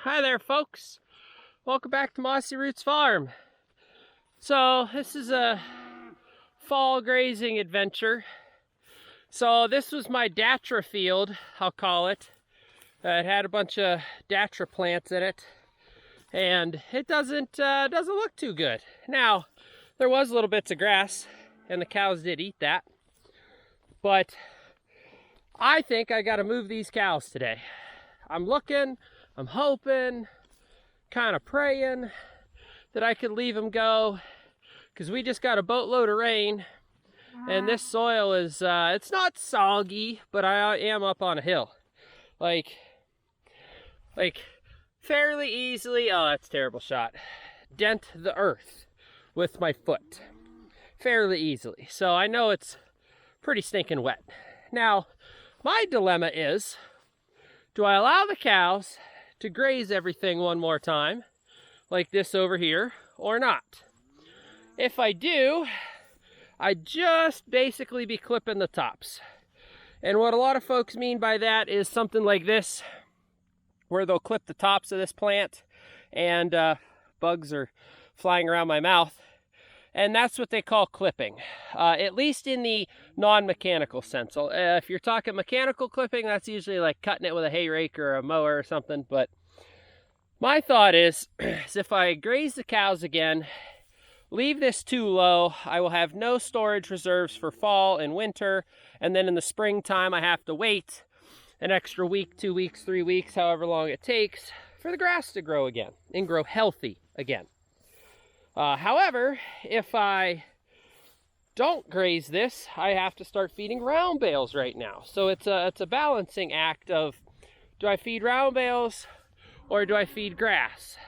Hi there, folks. Welcome back to Mossy Roots Farm. So this is a fall grazing adventure. So this was my datra field, I'll call it. It had a bunch of datra plants in it, and it doesn't look too good. Now, there was little bits of grass, and the cows did eat that. But I think I got to move these cows today. I'm looking, I'm hoping, kind of praying that I could leave them go, because we just got a boatload of rain, and this soil is, it's not soggy, but I am up on a hill. Like fairly easily, oh, that's a terrible shot, dent the earth with my foot fairly easily. So I know it's pretty stinking wet. Now, my dilemma is, do I allow the cows to graze everything one more time, like this over here, or not? If I do, I'd just basically be clipping the tops. And what a lot of folks mean by that is something like this, where they'll clip the tops of this plant, and bugs are flying around my mouth. And that's what they call clipping, at least in the non-mechanical sense. If you're talking mechanical clipping, that's usually like cutting it with a hay rake or a mower or something. But my thought is if I graze the cows again, leave this too low, I will have no storage reserves for fall and winter. And then in the springtime, I have to wait an extra week, 2 weeks, 3 weeks, however long it takes for the grass to grow again and grow healthy again. However, if I don't graze this, I have to start feeding round bales right now. So it's a balancing act of, do I feed round bales or do I feed grass?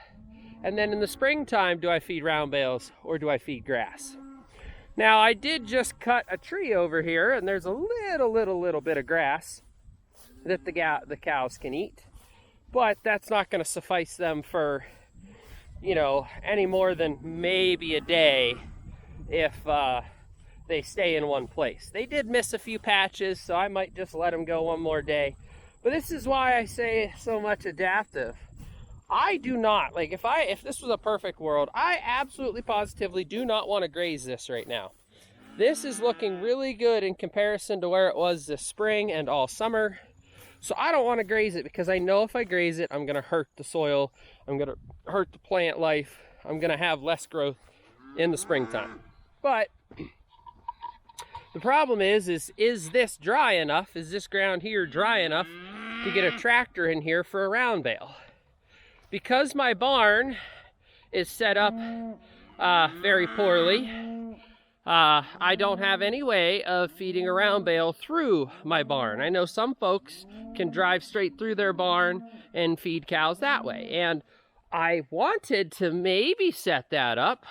And then in the springtime, do I feed round bales or do I feed grass? Now, I did just cut a tree over here, and there's a little bit of grass that the cows can eat, but that's not going to suffice them for, you know, any more than maybe a day if they stay in one place. They did miss a few patches, so I might just let them go one more day. But this is why I say so much adaptive. I do not, like, if this was a perfect world, I absolutely positively do not want to graze this right now. This is looking really good in comparison to where it was this spring and all summer. So I don't want to graze it, because I know if I graze it, I'm going to hurt the soil. I'm going to hurt the plant life. I'm going to have less growth in the springtime. But the problem is this dry enough? Is this ground here dry enough to get a tractor in here for a round bale? Because my barn is set up very poorly, I don't have any way of feeding a round bale through my barn. I know some folks can drive straight through their barn and feed cows that way. And I wanted to maybe set that up.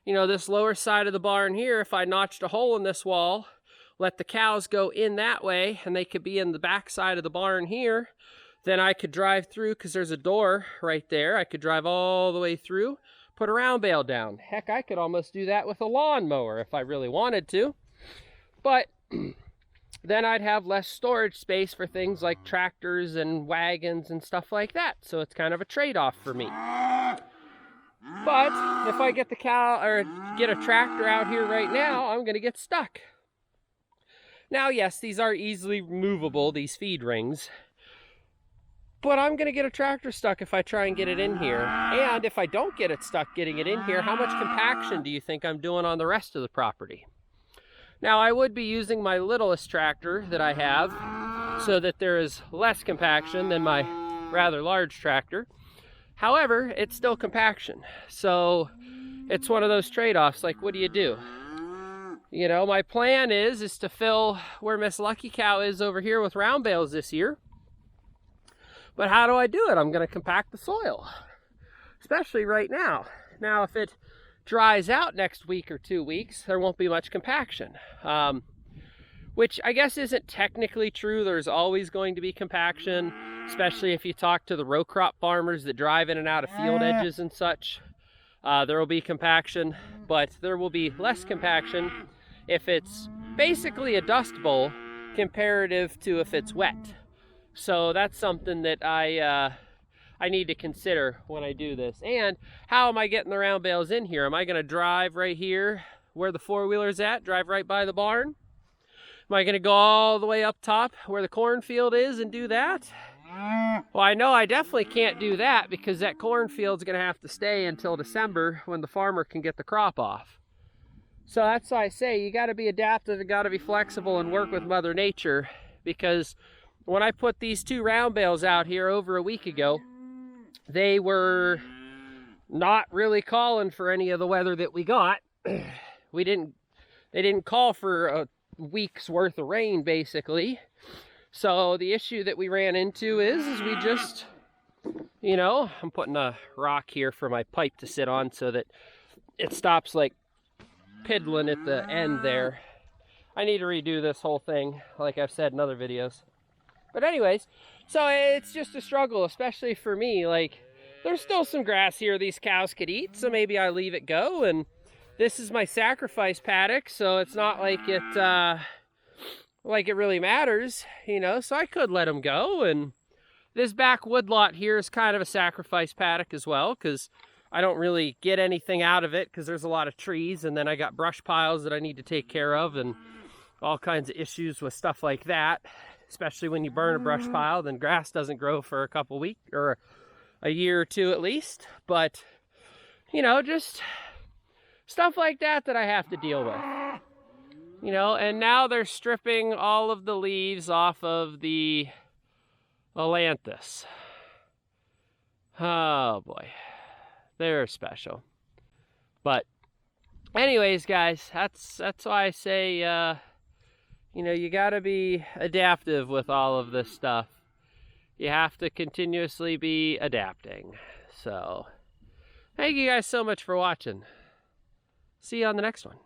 You know, this lower side of the barn here, if I notched a hole in this wall, let the cows go in that way, and they could be in the back side of the barn here, then I could drive through, because there's a door right there. I could drive all the way through, put a round bale down. Heck, I could almost do that with a lawnmower if I really wanted to. But then I'd have less storage space for things like tractors and wagons and stuff like that. So it's kind of a trade-off for me. But if I get the get a tractor out here right now, I'm going to get stuck. Now, yes, these are easily movable, these feed rings. But I'm going to get a tractor stuck if I try and get it in here. And if I don't get it stuck getting it in here, how much compaction do you think I'm doing on the rest of the property? Now, I would be using my littlest tractor that I have, so that there is less compaction than my rather large tractor. However, it's still compaction. So it's one of those trade-offs. Like, what do you do? You know, my plan is to fill where Miss Lucky Cow is over here with round bales this year. But how do I do it? I'm going to compact the soil, especially right now. Now, if it dries out next week or 2 weeks, there won't be much compaction, which I guess isn't technically true. There's always going to be compaction, especially if you talk to the row crop farmers that drive in and out of field edges and such. There will be compaction, but there will be less compaction if it's basically a dust bowl comparative to if it's wet. So that's something that I need to consider when I do this. And how am I getting the round bales in here? Am I going to drive right here where the four-wheeler's at, drive right by the barn? Am I going to go all the way up top where the cornfield is and do that? Well, I know I definitely can't do that because that cornfield's going to have to stay until December when the farmer can get the crop off. So that's why I say you got to be adaptive and got to be flexible and work with Mother Nature, because when I put these 2 round bales out here over a week ago, they were not really calling for any of the weather that we got. They didn't call for a week's worth of rain, basically. So the issue that we ran into is we just, you know, I'm putting a rock here for my pipe to sit on so that it stops like piddling at the end there. I need to redo this whole thing, like I've said in other videos. But anyways, so it's just a struggle, especially for me. Like, there's still some grass here these cows could eat, so maybe I leave it go. And this is my sacrifice paddock, so it's not like it really matters, you know, so I could let them go. And this back woodlot here is kind of a sacrifice paddock as well, because I don't really get anything out of it because there's a lot of trees, and then I got brush piles that I need to take care of and all kinds of issues with stuff like that. Especially when you burn a brush pile, then grass doesn't grow for a couple weeks or a year or two at least. But, you know, just stuff like that that I have to deal with. You know, and now they're stripping all of the leaves off of the ailanthus. Oh boy, they're special. But anyways, guys, that's why I say, you know, you got to be adaptive with all of this stuff. You have to continuously be adapting. So, thank you guys so much for watching. See you on the next one.